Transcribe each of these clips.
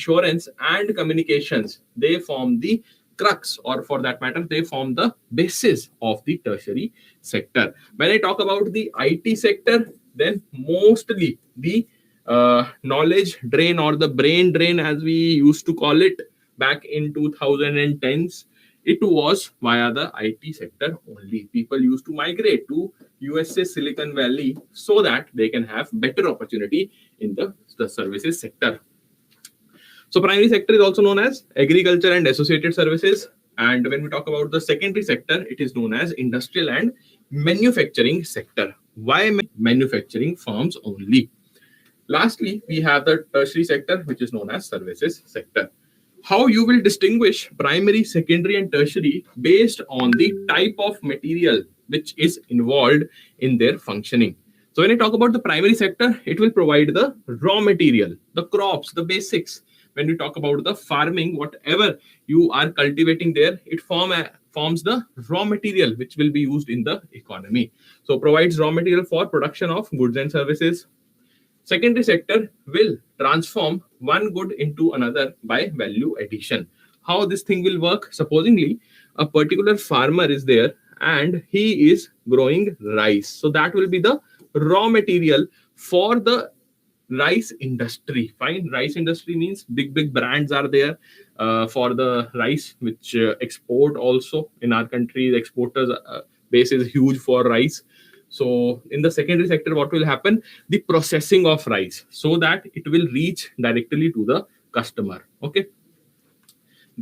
insurance, and communications, they form the crux, or for that matter, they form the basis of the tertiary sector. When I talk about the IT sector, then mostly the knowledge drain, or the brain drain as we used to call it back in 2010s, it was via the IT sector only. People used to migrate to USA Silicon Valley so that they can have better opportunity in the services sector. So primary sector is also known as agriculture and associated services. And when we talk about the secondary sector, it is known as industrial and manufacturing sector. Why manufacturing firms only? Lastly, we have the tertiary sector, which is known as services sector. How you will distinguish primary, secondary, and tertiary based on the type of material which is involved in their functioning. So when I talk about the primary sector, it will provide the raw material, the crops, the basics. When we talk about the farming, whatever you are cultivating there, it forms the raw material which will be used in the economy. So provides raw material for production of goods and services. Secondary sector will transform one good into another by value addition. How this thing will work? Supposingly, a particular farmer is there and he is growing rice. So that will be the raw material for the rice industry. Fine. Rice industry means big brands are there for the rice, which export also in our country. The exporters base is huge for rice. So in the secondary sector, what will happen? The processing of rice so that it will reach directly to the customer. Okay.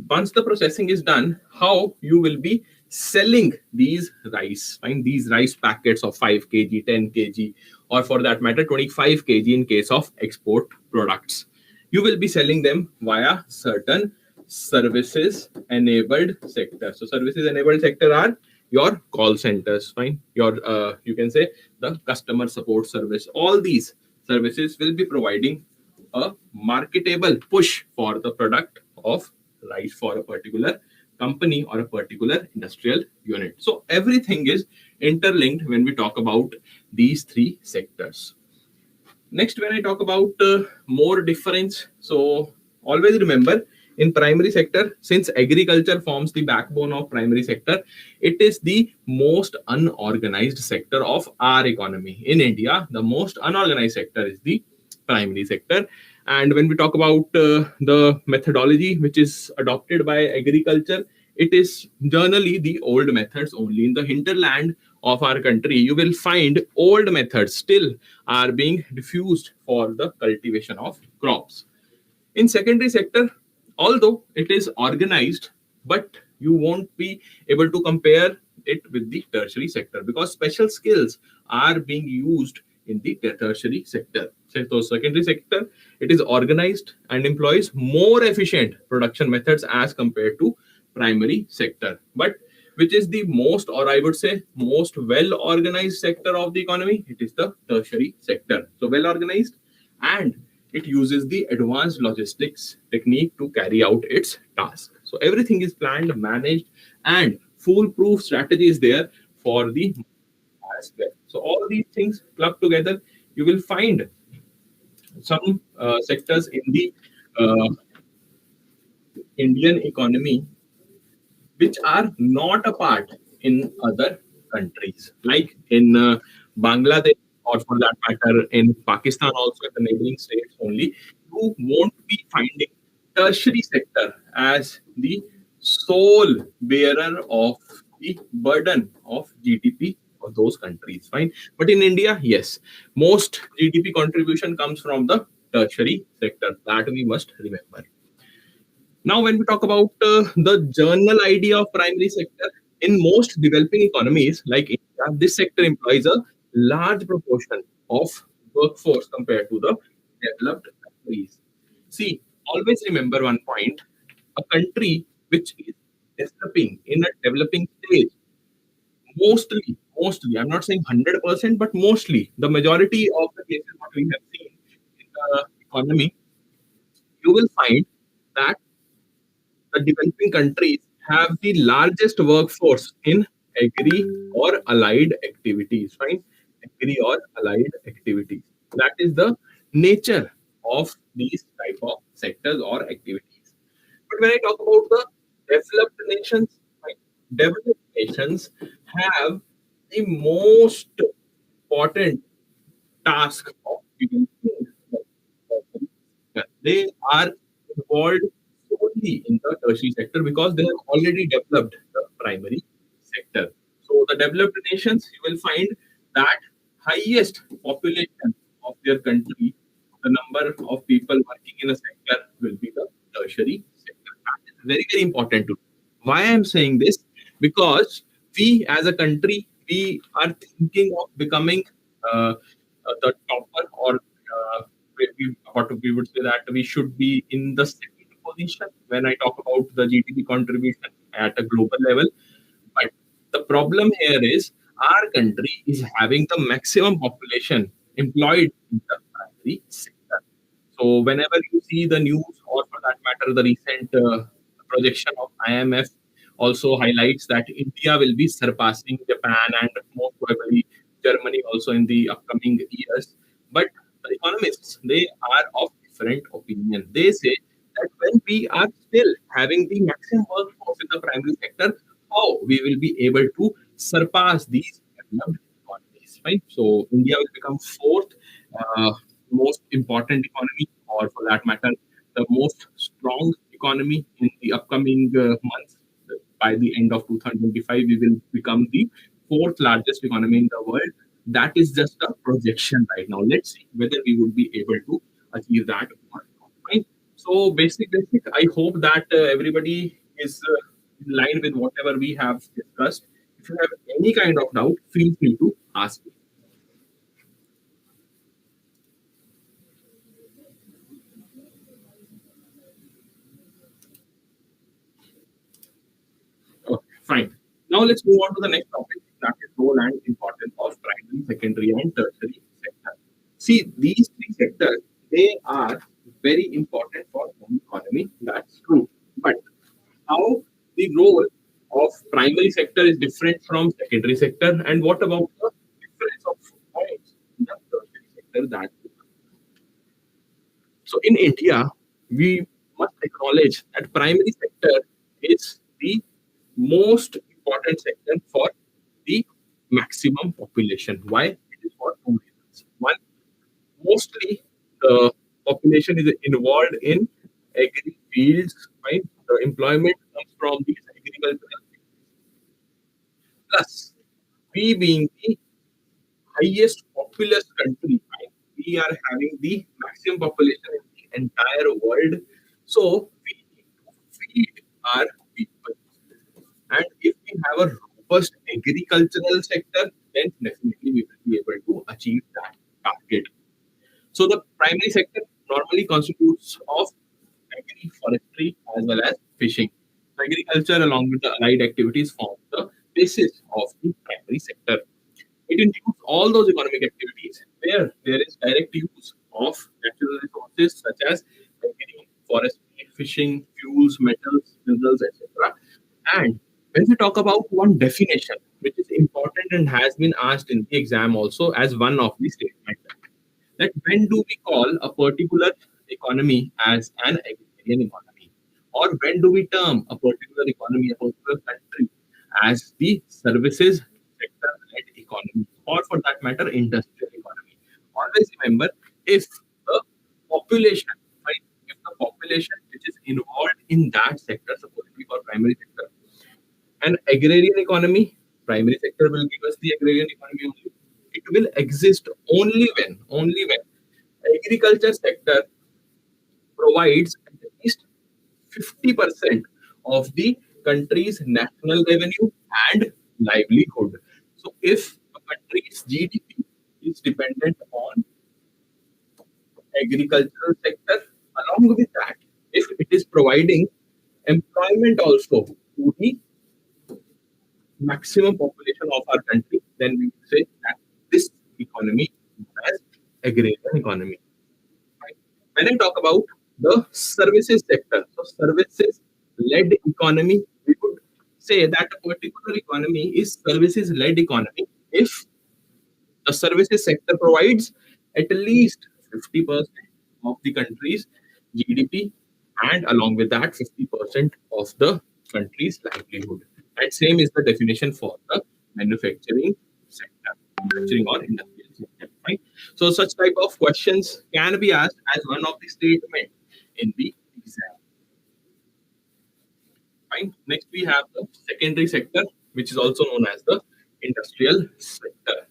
Once the processing is done, how you will be selling these rice, find these rice packets of 5 kg, 10 kg, or for that matter 25 kg in case of export products. You will be selling them via certain services enabled sector. So services enabled sector are your call centers, fine, your you can say the customer support service. All these services will be providing a marketable push for the product of rice for a particular company or a particular industrial unit. So everything is interlinked when we talk about these three sectors. Next, when I talk about more difference, so always remember in primary sector, since agriculture forms the backbone of primary sector, it is the most unorganized sector of our economy. In India, the most unorganized sector is the primary sector. And when we talk about the methodology which is adopted by agriculture, it is generally the old methods only. In the hinterland of our country, you will find old methods still are being diffused for the cultivation of crops. In secondary sector, although it is organized, but you won't be able to compare it with the tertiary sector because special skills are being used in the tertiary sector. So secondary sector, it is organized and employs more efficient production methods as compared to primary sector. But which is the most, or I would say most well organized sector of the economy? It is the tertiary sector. So well organized, and it uses the advanced logistics technique to carry out its task. So everything is planned, managed, and foolproof strategy is there for the aspect. So all these things clubbed together, you will find some sectors in the Indian economy which are not a part in other countries, like in Bangladesh, or for that matter in Pakistan, also in the neighboring states only. You won't be finding tertiary sector as the sole bearer of the burden of GDP of those countries. Fine. But in India, yes, most GDP contribution comes from the tertiary sector. That we must remember. Now, when we talk about the general idea of primary sector, in most developing economies like India, this sector employs a large proportion of workforce compared to the developed countries. See, always remember one point: a country which is developing in a developing stage, mostly, I'm not saying 100%, but mostly, the majority of the cases what we have seen in the economy, you will find that the developing countries have the largest workforce in agri or allied activities. Fine, agri or allied activities. That is the nature of these type of sectors or activities. But when I talk about the developed nations, right, developed nations have the most important task of developing they are involved solely in the tertiary sector because they have already developed the primary sector. So the developed nations, you will find that highest population of their country, the number of people working in a sector will be the tertiary sector. That is very, very important to know. Why I'm saying this? Because we as a country, we are thinking of becoming the topper or what we would say that we should be in the second position when I talk about the GDP contribution at a global level. But the problem here is our country is having the maximum population employed in the primary sector. So whenever you see the news, or for that matter, the recent projection of IMF also highlights that India will be surpassing Japan and most probably Germany also in the upcoming years. But the economists, they are of different opinion. They say that when we are still having the maximum workforce in the primary sector, how we will be able to surpass these developed economies, right? So India will become fourth most important economy, or for that matter, the most strong economy in the upcoming months. By the end of 2025, we will become the fourth largest economy in the world. That is just a projection right now. Let's see whether we would be able to achieve that or not. Right? So, basic. I hope that everybody is in line with whatever we have discussed. If you have any kind of doubt, feel free to ask me. Okay, fine. Now let's move on to the next topic, that is role and importance of primary, secondary, and tertiary sector. See, these three sectors, they are very important for home economy. That's true. But how the role of primary sector is different from secondary sector, and what about the difference of points in the tertiary sector that so in India, we must acknowledge that primary sector is the most important sector for the maximum population. Why? It is for two reasons. One, mostly the population is involved in agri fields, right? The employment comes from these agricultural fields. Plus, we being the highest populous country, right? We are having the maximum population in the entire world. So we need to feed our people. And if we have a robust agricultural sector, then definitely we will be able to achieve that target. So the primary sector normally constitutes of agri forestry as well as fishing. Agriculture along with the allied activities form the basis of the primary sector. It includes all those economic activities where there is direct use of natural resources such as agri, forestry, fishing, fuels, metals, minerals, etc. And when we talk about one definition, which is important and has been asked in the exam also as one of the statements, that when do we call a particular economy as an agrarian economy? Or when do we term a particular economy, a particular country as the services sector led economy, or for that matter, industrial economy? Always remember, if the population, right, if the population which is involved in that sector, supposedly for primary sector, an agrarian economy, primary sector will give us the agrarian economy only. It will exist only when agriculture sector provides at least 50% of the country's national revenue and livelihood. So if a country's GDP is dependent on agricultural sector, along with that, if it is providing employment also to the maximum population of our country, then we would say that this economy is known as agrarian economy. Right? When I talk about the services sector, so services led economy, we would say that a particular economy is services led economy if the services sector provides at least 50% of the country's GDP, and along with that, 50% of the country's livelihood. And same is the definition for the manufacturing sector, manufacturing or industrial sector. Right? So such type of questions can be asked as one of the statement in the exam. Fine. Next, we have the secondary sector, which is also known as the industrial sector.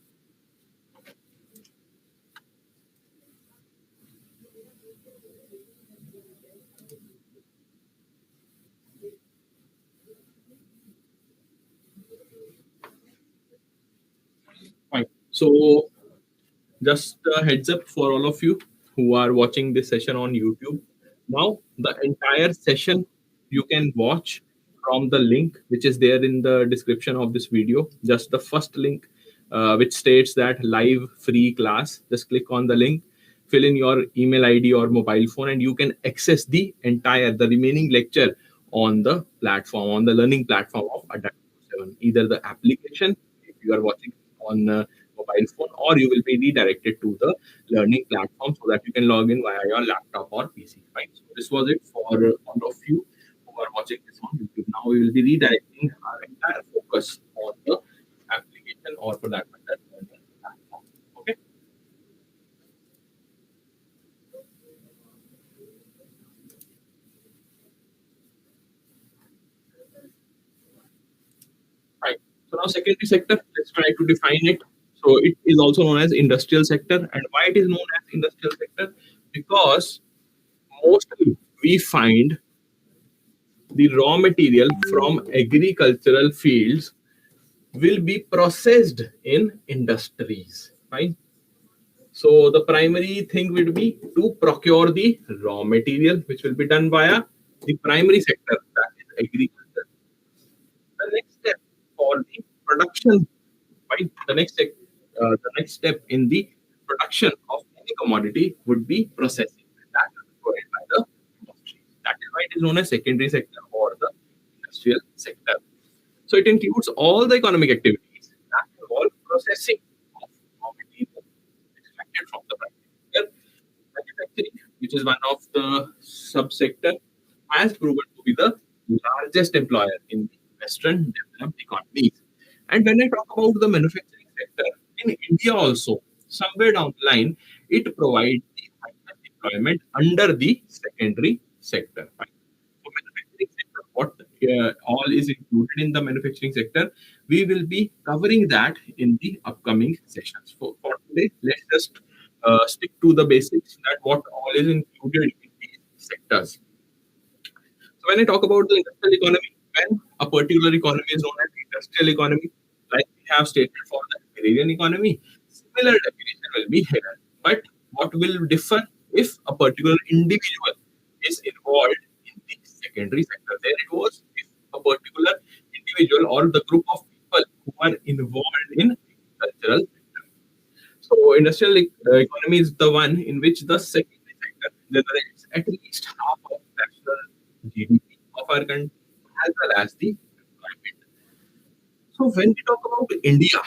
Fine. So, just a heads up for all of you who are watching this session on YouTube. Now, the entire session you can watch from the link which is there in the description of this video. Just the first link, which states that live free class. Just click on the link, fill in your email ID or mobile phone, and you can access the remaining lecture on the platform, on the learning platform of Adapt 7. Either the application, if you are watching on mobile phone, or you will be redirected to the learning platform so that you can log in via your laptop or PC. Right. So this was it for all of you who are watching this on YouTube. Now we will be redirecting our entire focus on the application, or for that matter, learning platform. Okay. Right. So now secondary sector, let's try to define it. So it is also known as industrial sector. And why it is known as industrial sector? Because mostly we find the raw material from agricultural fields will be processed in industries. Right. So the primary thing would be to procure the raw material, which will be done via the primary sector, that is agriculture. The next step for the production, right? The next step in the production of any commodity would be processing. That is provided by the industry. That is why it is known as secondary sector or the industrial sector. So it includes all the economic activities that involve processing of raw material extracted from the primary sector. Manufacturing, which is one of the subsector, has proven to be the largest employer in the Western developed economies. And when I talk about the manufacturing sector in India also, somewhere down the line, it provides the highest employment under the secondary sector. Right? So manufacturing sector, what all is included in the manufacturing sector, we will be covering that in the upcoming sessions. For today, let's just stick to the basics, that what all is included in these sectors. So when I talk about the industrial economy, when a particular economy is known as industrial economy, like we have stated for the agrarian economy, similar definition will be here. But what will differ if a particular individual is involved in the secondary sector? There it was, if a particular individual or the group of people who are involved in agricultural sector. So economy is the one in which the secondary sector generates at least half of national GDP of our country, as well as the employment. So when we talk about India,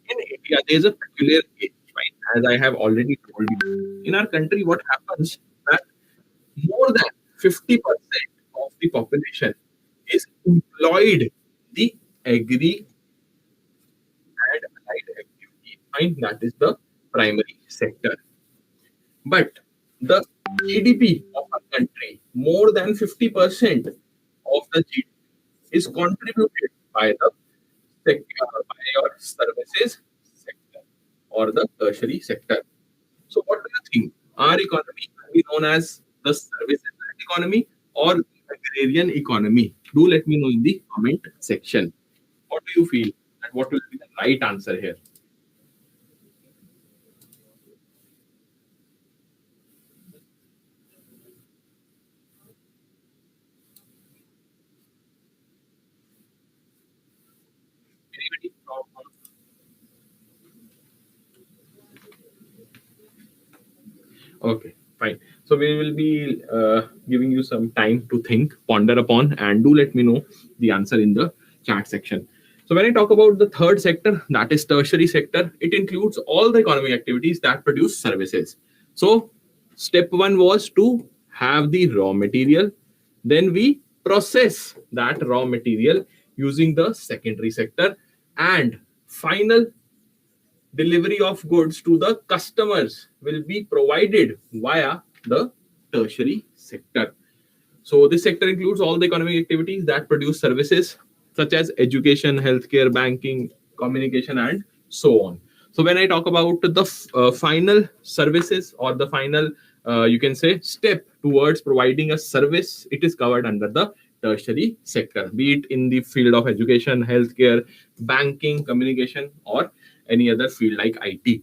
in India there is a peculiar case, right? As I have already told you, in our country, what happens that more than 50% of the population is employed in the agri and allied activity. Fine, that is the primary sector. But the GDP of a country, more than 50% of the GDP is contributed by the by your services sector or the tertiary sector. So, what do you think? Our economy can be known as the services economy or the agrarian economy? Do let me know in the comment section. What do you feel? And what will be the right answer here? Anybody from Okay, fine. So we will be giving you some time to think, ponder upon, and do let me know the answer in the chat section. So when I talk about the third sector, that is tertiary sector, it includes all the economic activities that produce services. So step one was to have the raw material, then we process that raw material using the secondary sector, and final delivery of goods to the customers will be provided via the tertiary sector. So this sector includes all the economic activities that produce services such as education, healthcare, banking, communication, and so on. So when I talk about the final services, or the final, you can say, step towards providing a service, it is covered under the tertiary sector, be it in the field of education, healthcare, banking, communication, or any other field like IT.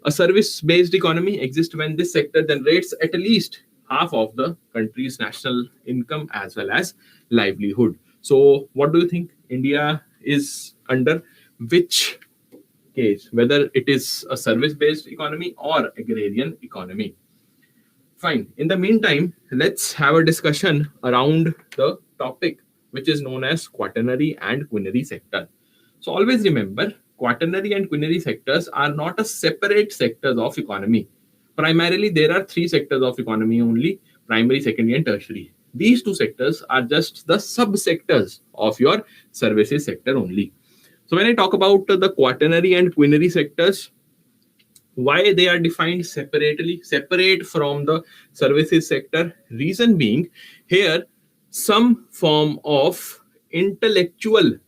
A service-based economy exists when this sector generates at least half of the country's national income as well as livelihood. So, what do you think? India is under which case? Whether it is a service-based economy or agrarian economy? Fine. In the meantime, let's have a discussion around the topic which is known as quaternary and quinary sector. So always remember, quaternary and quinary sectors are not a separate sectors of economy. Primarily, there are three sectors of economy only: primary, secondary, and tertiary. These two sectors are just the subsectors of your services sector only. So when I talk about the quaternary and quinary sectors, why they are defined separately, separate from the services sector? Reason being, here some form of intellectual